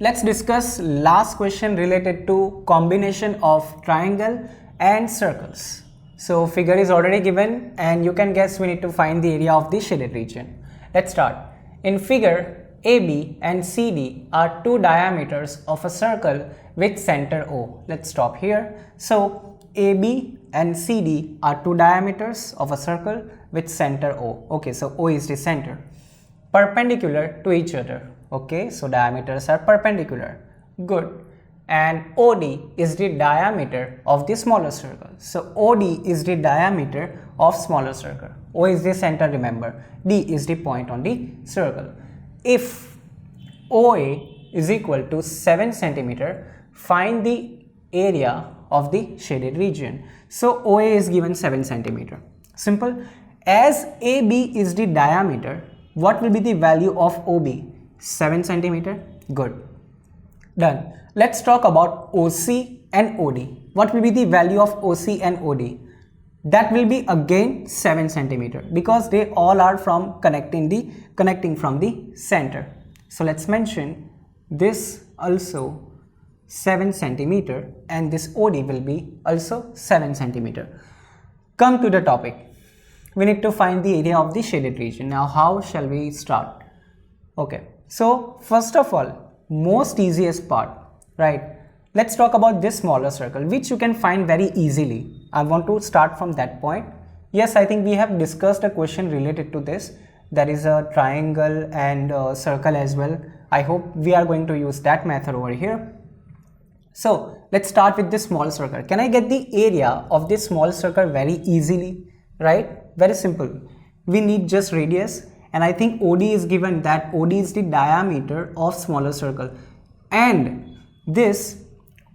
Let's discuss last question related to combination of triangle and circles. So figure is already given and you can guess we need to find the area of the shaded region. Let's start. In figure, AB and CD are two diameters of a circle with center O. Let's stop here. So AB and CD are two diameters of a circle with center O. Okay, so O is the center. Perpendicular to each other. Okay, so diameters are perpendicular. Good. And OD is the diameter of the smaller circle. So OD is the diameter of smaller circle. O is the center, remember. D is the point on the circle. If OA is equal to 7 cm, find the area of the shaded region. So OA is given 7 cm. Simple. As AB is the diameter, what will be the value of OB? 7 cm. Good. Done. Let's talk about OC and OD. What will be the value of OC and OD? That will be again 7 cm because they all are from connecting from the center. So let's mention this also 7 cm and this OD will be also 7 cm. Come to the topic. We need to find the area of the shaded region. Now how shall we start? Okay, so first of all, most easiest part, right? Let's talk about this smaller circle which you can find very easily. I want to start from that point. Yes, I think we have discussed a question related to this. There is a triangle and a circle as well. I hope we are going to use that method over here. So let's start with this small circle. Can I get the area of this small circle very easily? Right? Very simple. We need just radius, and I think OD is given that OD is the diameter of smaller circle, and this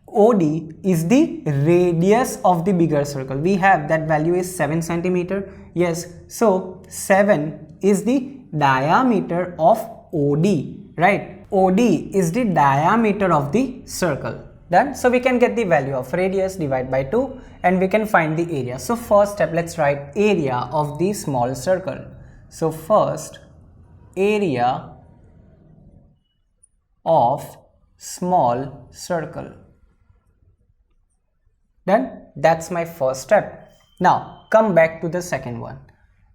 OD is the radius of the bigger circle. We have that value is 7 cm. Yes, so 7 is the diameter of OD, right? OD is the diameter of the circle. Done. So we can get the value of radius divided by 2 and we can find the area. So first step, let's write area of the small circle. So first, area of small circle. Done. That's my first step. Now come back to the second one.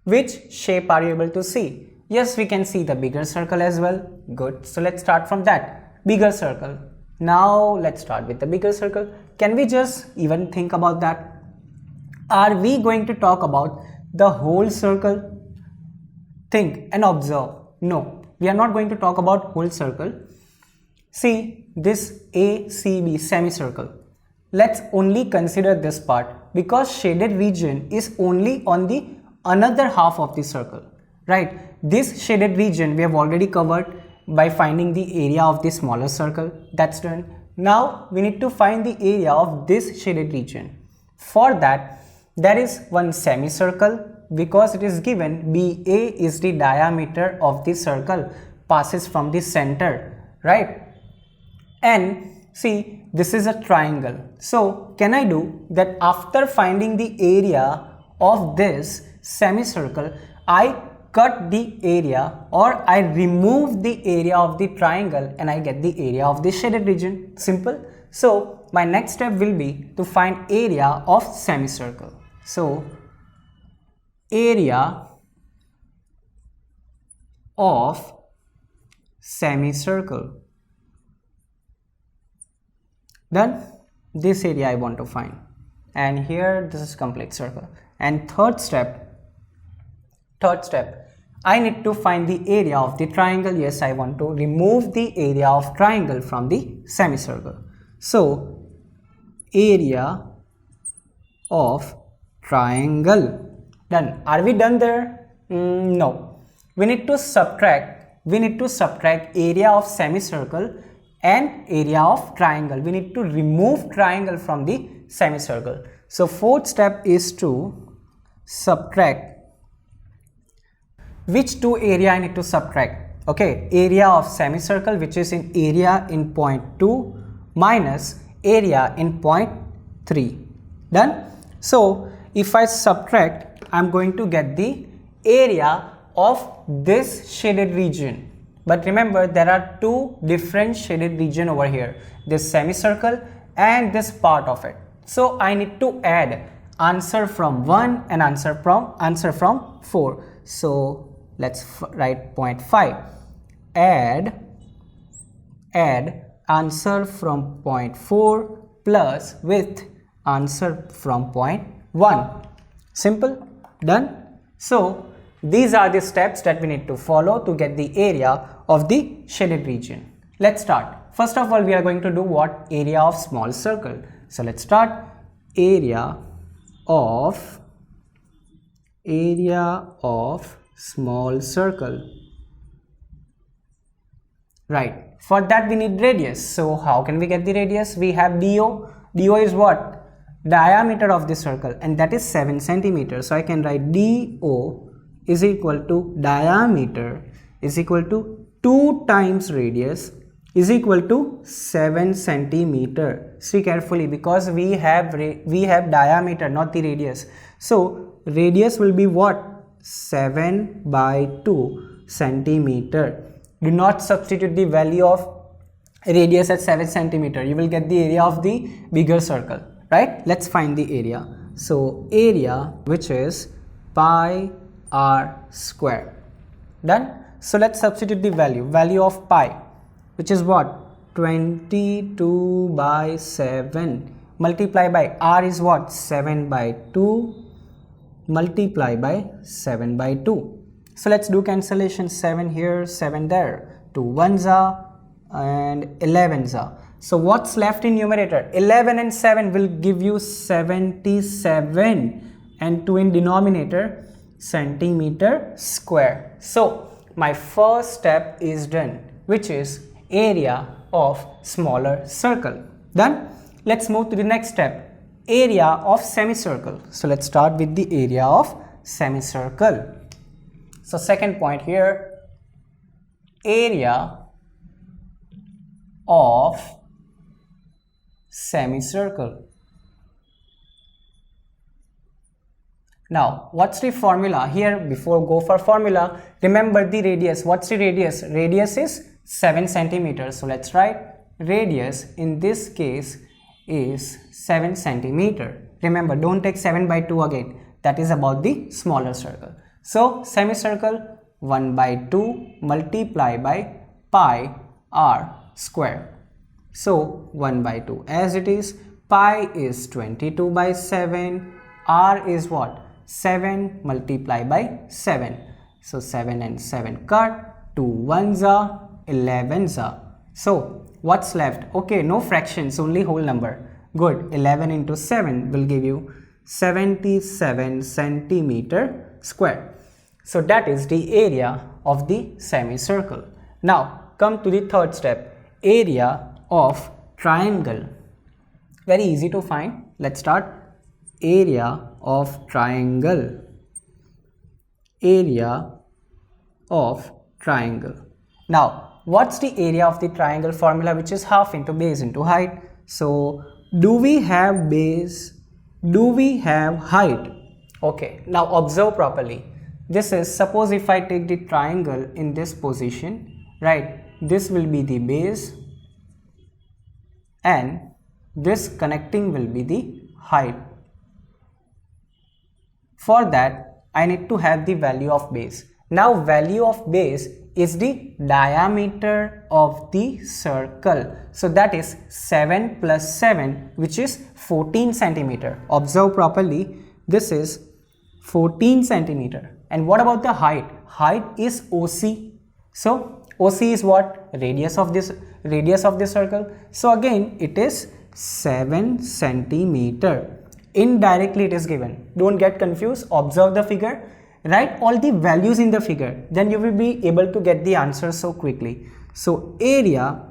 Which shape are you able to see? Yes, we can see the bigger circle as well. Good. So let's start from that. Bigger circle. Now let's start with the bigger circle. Can we just even think about that? Are we going to talk about the whole circle? Think and observe. No, we are not going to talk about whole circle. See this ACB semicircle. Let's only consider this part because shaded region is only on the another half of the circle, right? This shaded region we have already covered by finding the area of the smaller circle. That's done. Now we need to find the area of this shaded region. For that, there is one semicircle because it is given BA is the diameter of the circle, passes from the center, right? And see, this is a triangle. So can I do that after finding the area of this semicircle, I cut the area or I remove the area of the triangle and I get the area of the shaded region. Simple. So my next step will be to find area of semicircle. So area of semicircle. Then this area I want to find, and here this is complete circle. And third step, I need to find the area of the triangle. Yes, I want to remove the area of triangle from the semicircle. So area of triangle. Done. Are we done there? No. We need to subtract area of semicircle and area of triangle. We need to remove triangle from the semicircle. So fourth step is to subtract. Which two area I need to subtract? Okay, area of semicircle, which is in area in point 2 minus area in point 3. Done. So if I subtract, I'm going to get the area of this shaded region. But remember, there are two different shaded region over here, this semicircle and this part of it. So I need to add answer from 1 and answer from 4. So let's write 0.5. Add answer from 0.4 plus with answer from 0.1. Simple, done. So these are the steps that we need to follow to get the area of the shaded region. Let's start. First of all, we are going to do what? Area of small circle. So let's start. Area of small circle. Right. For that we need radius. So how can we get the radius? We have DO. DO is what? Diameter of the circle, and that is 7 centimeters. So I can write DO is equal to diameter is equal to 2 times radius is equal to 7 centimeter. See carefully, because we have diameter, not the radius. So radius will be what? 7 by 2 centimeter. Do not substitute the value of radius at 7 centimeter. You will get the area of the bigger circle, right? Let's find the area. So area, which is pi r square. Done. So let's substitute the value of pi, which is what? 22 by 7 multiply by r is what? 7 by 2 multiply by 7 by 2. So let's do cancellation. 7 here, 7 there, 2 ones are and 11s are. So what's left in numerator? 11 and 7 will give you 77, and 2 in denominator, centimeter square. So my first step is done, which is area of smaller circle. Done. Let's move to the next step, area of semicircle. So let's start with the area of semicircle. So second point here, area of semicircle. Now what's the formula here? Before go for formula, remember the radius. What's the radius? Radius is 7 centimeters. So let's write radius in this case is 7 centimeter. Remember, don't take 7 by 2 again. That is about the smaller circle. So semicircle, 1 by 2 multiply by pi r square. So 1 by 2 as it is. Pi is 22 by 7. R is what? 7 multiply by 7. So 7 and 7 cut. 2 ones are, 11s are. So what's left? Okay, no fractions, only whole number. Good. 11 into 7 will give you 77 centimeter square. So that is the area of the semicircle. Now come to the third step, area of triangle. Very easy to find. Let's start. Area of triangle. Area of triangle. Now what's the area of the triangle formula, which is half into base into height? So do we have base? Do we have height? Okay, now observe properly. This is, suppose if I take the triangle in this position, right? This will be the base and this connecting will be the height. For that, I need to have the value of base. Now value of base is the diameter of the circle. So that is 7 plus 7, which is 14 centimeter. Observe properly. This is 14 centimeter. And what about the height? Height is OC. So OC is what? Radius of this circle. So again it is 7 centimeter. Indirectly it is given. Don't get confused. Observe the figure. Write all the values in the figure. Then you will be able to get the answer so quickly. So area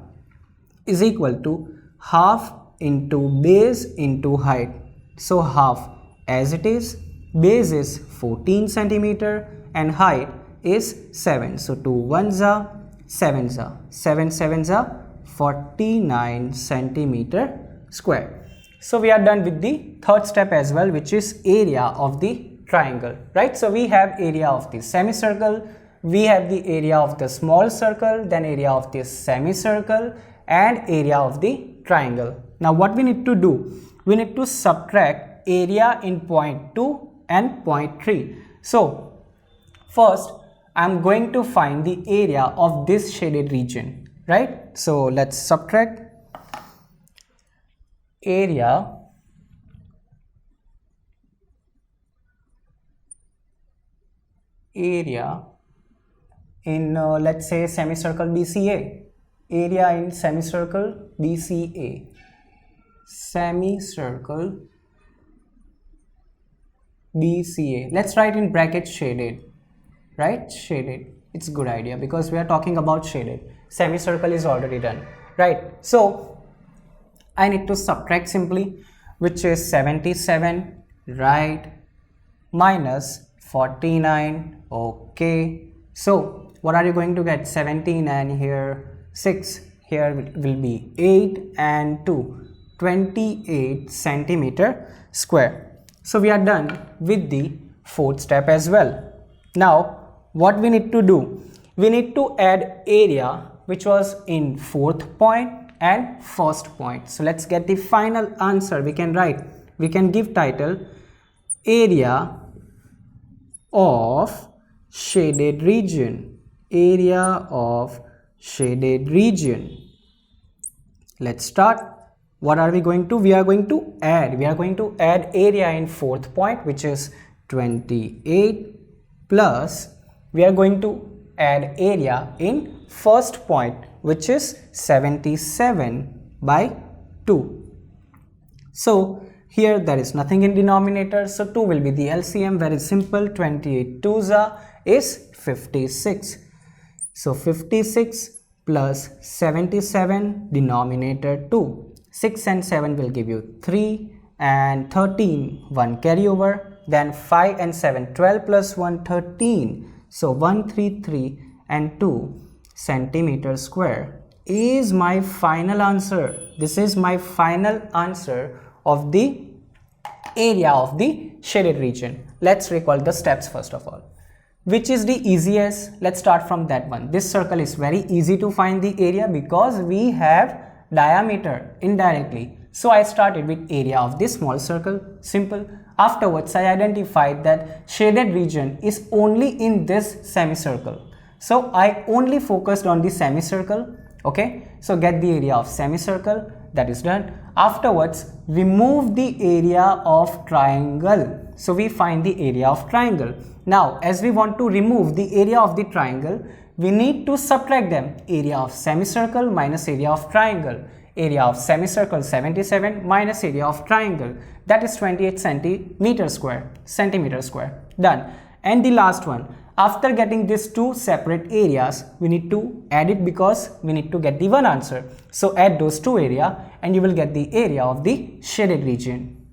is equal to half into base into height. So half as it is. Base is 14 centimeter and height is 7. So 2 ones are, 7s are, 7 sevens are 49 centimeter square. So we are done with the third step as well, which is area of the triangle, right? So we have area of the semicircle, we have the area of the small circle, then area of the semicircle, and area of the triangle. Now what we need to do? We need to subtract area in point 2 and point 3. So first I'm going to find the area of this shaded region, right? So let's subtract area in let's say semicircle BCA, area in semicircle BCA, semicircle BCA. Let's write in brackets shaded, right? Shaded, it's a good idea because we are talking about shaded. Semicircle is already done, right? So I need to subtract simply, which is 77, right, minus 49. Okay, so what are you going to get? 17 and here 6, here will be 8 and 2, 28 centimeter square. So we are done with the fourth step as well. Now what we need to do? We need to add area which was in fourth point and first point. So let's get the final answer. We can write, we can give title area of shaded region, area of shaded region. Let's start. What are we going to? We are going to add area in fourth point, which is 28, plus we are going to add area in first point, which is 77 by 2. So here there is nothing in denominator, so 2 will be the LCM. Very simple. 28 2s is 56. So 56 plus 77, denominator 2. 6 and 7 will give you 3, and 13, 1 carryover. Then 5 and 7, 12 plus 1, 13. So 133 and 2 centimeter square is my final answer. This is my final answer of the area of the shaded region. Let's recall the steps first of all. Which is the easiest? Let's start from that one. This circle is very easy to find the area because we have diameter indirectly. So I started with area of this small circle. Simple. Afterwards I identified that shaded region is only in this semicircle. So I only focused on the semicircle. Okay, so get the area of semicircle, that is done. Afterwards we move the area of triangle, so we find the area of triangle. Now as we want to remove the area of the triangle, we need to subtract them. Area of semicircle minus area of triangle. Area of semicircle 77 minus area of triangle, that is 28 centimeter square. Done. And the last one, after getting these two separate areas, we need to add it because we need to get the one answer. So add those two area and you will get the area of the shaded region.